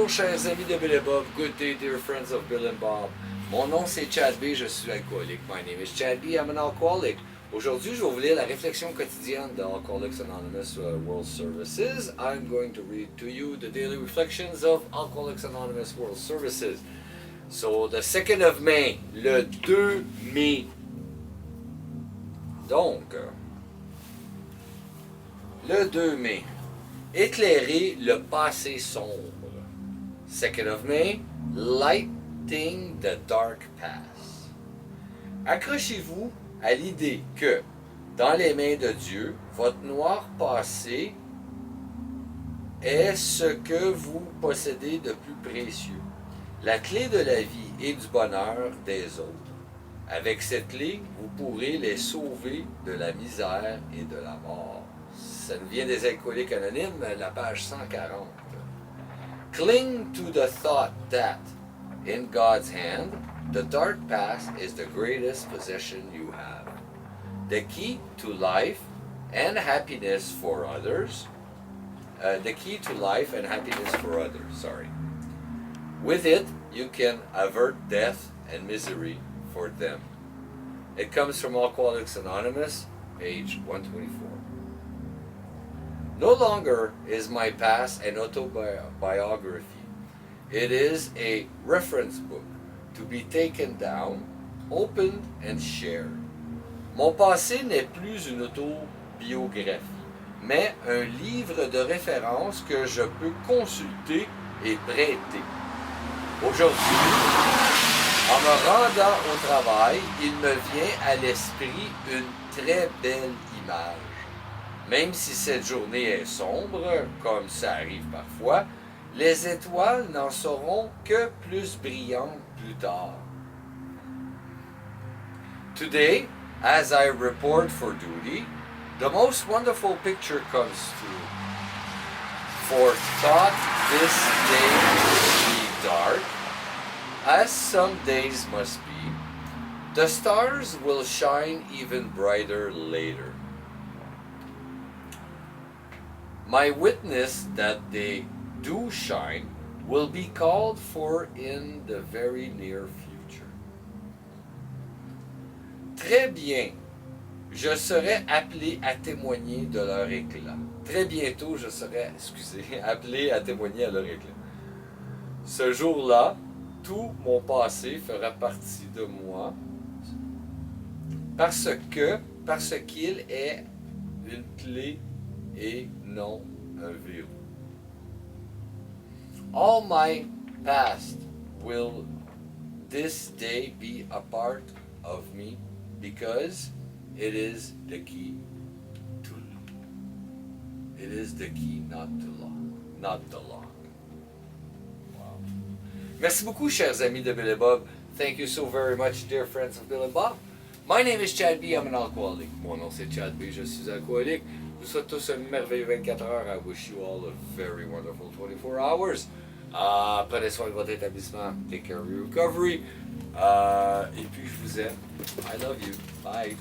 Bonjour chers amis de Bill et Bob, good day dear friends of Bill and Bob. Mon nom c'est Chad B, je suis alcoolique. My name is Chad B, I'm an alcoholic. Aujourd'hui, je vais vous lire la réflexion quotidienne de Alcooliques Anonymous World Services. I'm going to read to you the daily reflections of Alcooliques Anonymous World Services. So, the 2nd of May, le 2 mai. Donc, le 2 mai, éclairer le passé sombre. 2nd of May, lighting the dark past. Accrochez-vous à l'idée que, dans les mains de Dieu, votre noir passé est ce que vous possédez de plus précieux, la clé de la vie et du bonheur des autres. Avec cette clé, vous pourrez les sauver de la misère et de la mort. Ça nous vient des Alcooliques Anonymes, la page 140. Cling to the thought that, in God's hand, the dark past is the greatest possession you have. The key to life and happiness for others. With it, you can avert death and misery for them. It comes from Alcoolics Anonymous, page 124. No longer is my past an autobiography. It is a reference book to be taken down, opened and shared. Mon passé n'est plus une autobiographie, mais un livre de référence que je peux consulter et prêter. Aujourd'hui, en me rendant au travail, il me vient à l'esprit une très belle image. Même si cette journée est sombre, comme ça arrive parfois, les étoiles n'en seront que plus brillantes plus tard. Today, as I report for duty, the most wonderful picture comes through. For thought this day will be dark, as some days must be, the stars will shine even brighter later. My witness that they do shine will be called for in the very near future. Très bien, je serai appelé à témoigner de leur éclat. Très bientôt, je serai, appelé à témoigner à leur éclat. Ce jour-là, tout mon passé fera partie de moi parce qu'il est une clé et non un verrou. All my past will this day be a part of me because it is the key to it is the key not the lock. Wow. Merci beaucoup, chers amis de Bill et Bob. Thank you so very much, dear friends of Bill and Bob. My name is Chad B. I'm an alcoholic. Mon nom c'est Chad B. Je suis alcoolique. Je vous souhaite tous un merveilleux 24 heures. I wish you all a very wonderful 24 hours. Prenez soin de votre établissement. Take care of your recovery. Et puis, je vous aime. I love you. Bye.